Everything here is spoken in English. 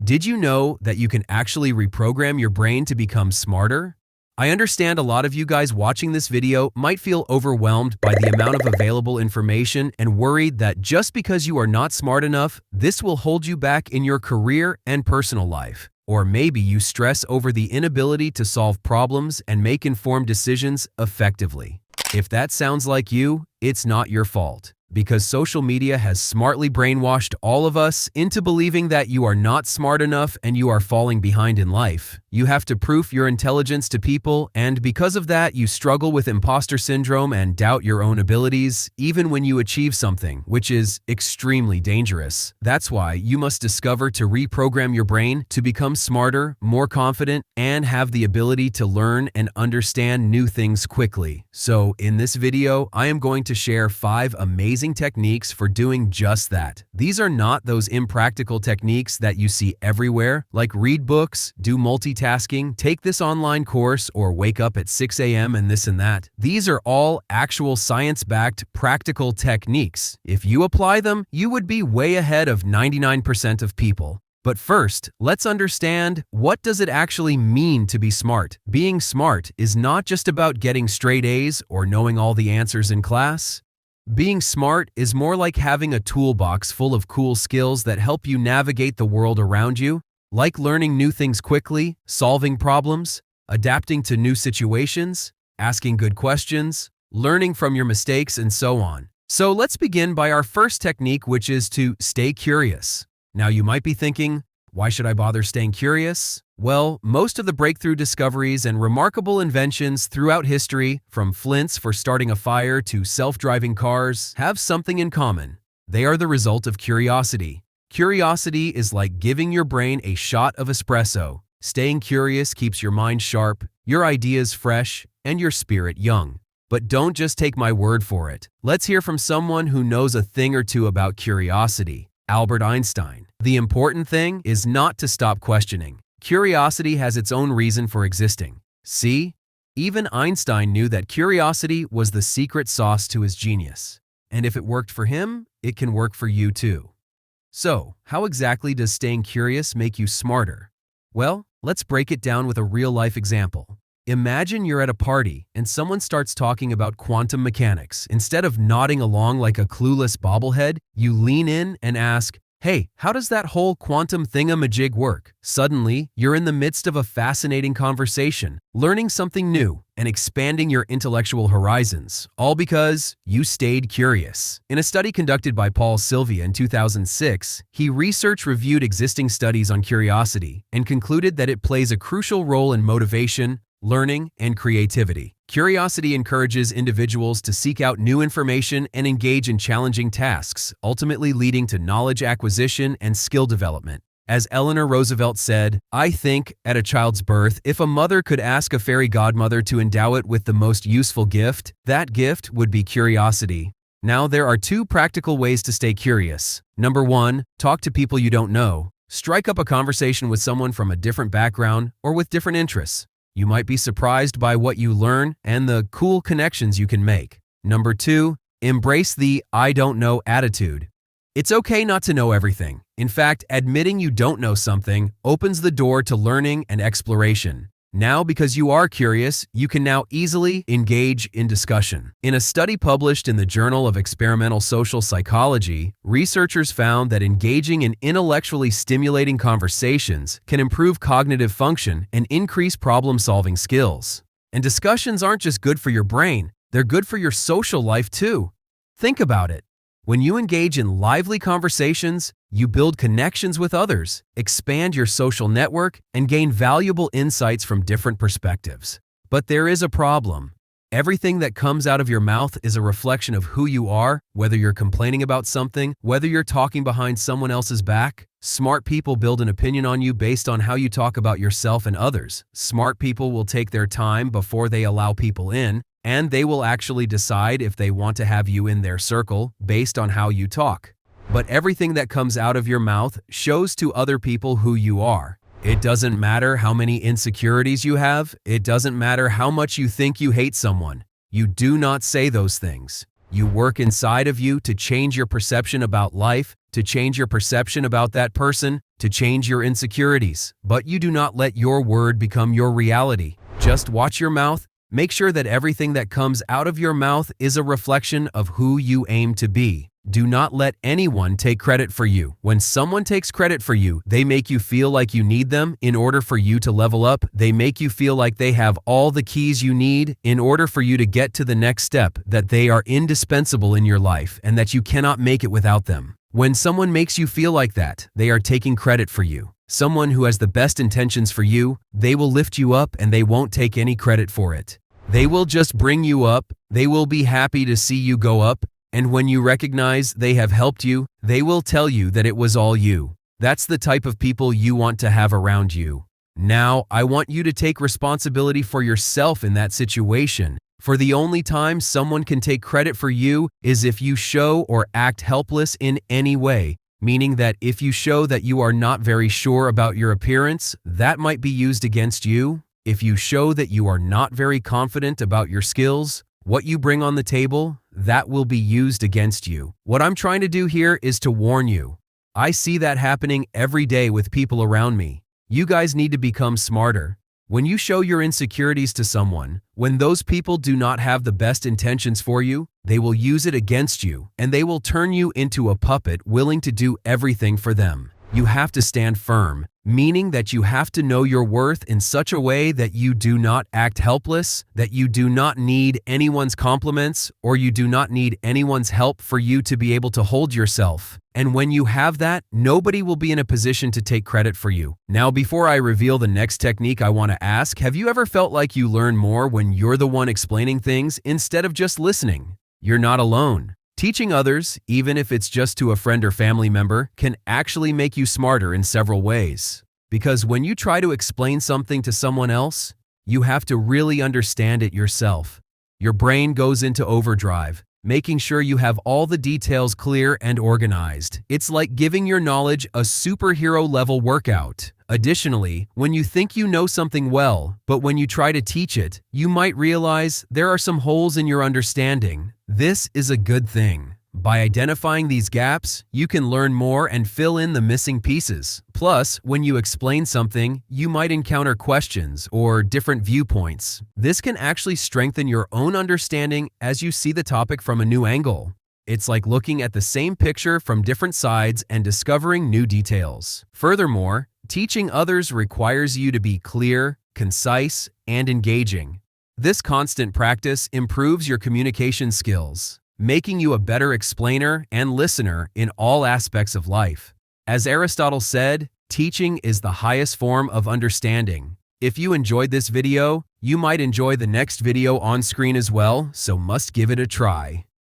Did you know that you can actually reprogram your brain to become smarter? I understand a lot of you guys watching this video might feel overwhelmed by the amount of available information and worried that just because you are not smart enough, this will hold you back in your career and personal life. Or maybe you stress over the inability to solve problems and make informed decisions effectively. If that sounds like you, it's not your fault. Because social media has smartly brainwashed all of us into believing that you are not smart enough and you are falling behind in life. You have to prove your intelligence to people, and because of that, you struggle with imposter syndrome and doubt your own abilities, even when you achieve something, which is extremely dangerous. That's why you must discover to reprogram your brain to become smarter, more confident, and have the ability to learn and understand new things quickly. So, in this video, I am going to share 5 amazing techniques for doing just that. These are not those impractical techniques that you see everywhere, like read books, do multitasking, take this online course, or wake up at 6 a.m. and this and that. These are all actual science-backed practical techniques. If you apply them, you would be way ahead of 99% of people. But first, let's understand, what does it actually mean to be smart? Being smart is not just about getting straight A's or knowing all the answers in class. Being smart is more like having a toolbox full of cool skills that help you navigate the world around you, like learning new things quickly, solving problems, adapting to new situations, asking good questions, learning from your mistakes, and so on. So let's begin by our first technique, which is to stay curious. Now you might be thinking, why should I bother staying curious? Well, most of the breakthrough discoveries and remarkable inventions throughout history, from flints for starting a fire to self-driving cars, have something in common. They are the result of curiosity. Curiosity is like giving your brain a shot of espresso. Staying curious keeps your mind sharp, your ideas fresh, and your spirit young. But don't just take my word for it. Let's hear from someone who knows a thing or two about curiosity. Albert Einstein. The important thing is not to stop questioning. Curiosity has its own reason for existing. See? Even Einstein knew that curiosity was the secret sauce to his genius. And if it worked for him, it can work for you too. So, how exactly does staying curious make you smarter? Well, let's break it down with a real-life example. Imagine you're at a party and someone starts talking about quantum mechanics. Instead of nodding along like a clueless bobblehead, you lean in and ask, "Hey, how does that whole quantum thingamajig work?" Suddenly, you're in the midst of a fascinating conversation, learning something new and expanding your intellectual horizons, all because you stayed curious. In a study conducted by Paul Sylvia in 2006, he reviewed existing studies on curiosity and concluded that it plays a crucial role in motivation, learning, and creativity. Curiosity encourages individuals to seek out new information and engage in challenging tasks, ultimately leading to knowledge acquisition and skill development. As Eleanor Roosevelt said, "I think, at a child's birth, if a mother could ask a fairy godmother to endow it with the most useful gift, that gift would be curiosity." Now, there are 2 practical ways to stay curious. Number 1, talk to people you don't know. Strike up a conversation with someone from a different background or with different interests. You might be surprised by what you learn and the cool connections you can make. Number 2, embrace the "I don't know" attitude. It's okay not to know everything. In fact, admitting you don't know something opens the door to learning and exploration. Now, because you are curious, you can now easily engage in discussion. In a study published in the Journal of Experimental Social Psychology, researchers found that engaging in intellectually stimulating conversations can improve cognitive function and increase problem-solving skills. And discussions aren't just good for your brain, they're good for your social life too. Think about it. When you engage in lively conversations, you build connections with others, expand your social network, and gain valuable insights from different perspectives. But there is a problem. Everything that comes out of your mouth is a reflection of who you are, whether you're complaining about something, whether you're talking behind someone else's back. Smart people build an opinion on you based on how you talk about yourself and others. Smart people will take their time before they allow people in, and they will actually decide if they want to have you in their circle based on how you talk. But everything that comes out of your mouth shows to other people who you are. It doesn't matter how many insecurities you have. It doesn't matter how much you think you hate someone. You do not say those things. You work inside of you to change your perception about life, to change your perception about that person, to change your insecurities. But you do not let your word become your reality. Just watch your mouth. Make sure that everything that comes out of your mouth is a reflection of who you aim to be. Do not let anyone take credit for you. When someone takes credit for you, they make you feel like you need them in order for you to level up. They make you feel like they have all the keys you need in order for you to get to the next step, that they are indispensable in your life and that you cannot make it without them. When someone makes you feel like that, they are taking credit for you. Someone who has the best intentions for you, they will lift you up and they won't take any credit for it. They will just bring you up. They will be happy to see you go up. And when you recognize they have helped you, they will tell you that it was all you. That's the type of people you want to have around you. Now, I want you to take responsibility for yourself in that situation. For the only time someone can take credit for you is if you show or act helpless in any way, meaning that if you show that you are not very sure about your appearance, that might be used against you. If you show that you are not very confident about your skills, what you bring on the table, that will be used against you. What I'm trying to do here is to warn you. I see that happening every day with people around me. You guys need to become smarter. When you show your insecurities to someone, when those people do not have the best intentions for you, they will use it against you, and they will turn you into a puppet willing to do everything for them. You have to stand firm, meaning that you have to know your worth in such a way that you do not act helpless, that you do not need anyone's compliments, or you do not need anyone's help for you to be able to hold yourself. And when you have that, nobody will be in a position to take credit for you. Now, before I reveal the next technique, I want to ask, have you ever felt like you learn more when you're the one explaining things instead of just listening? You're not alone. Teaching others, even if it's just to a friend or family member, can actually make you smarter in several ways. Because when you try to explain something to someone else, you have to really understand it yourself. Your brain goes into overdrive, making sure you have all the details clear and organized. It's like giving your knowledge a superhero-level workout. Additionally, when you think you know something well, but when you try to teach it, you might realize there are some holes in your understanding. This is a good thing. By identifying these gaps, you can learn more and fill in the missing pieces. Plus, when you explain something, you might encounter questions or different viewpoints. This can actually strengthen your own understanding as you see the topic from a new angle. It's like looking at the same picture from different sides and discovering new details. Furthermore, teaching others requires you to be clear, concise, and engaging. This constant practice improves your communication skills, making you a better explainer and listener in all aspects of life. As Aristotle said, teaching is the highest form of understanding. If you enjoyed this video, you might enjoy the next video on screen as well, so must give it a try.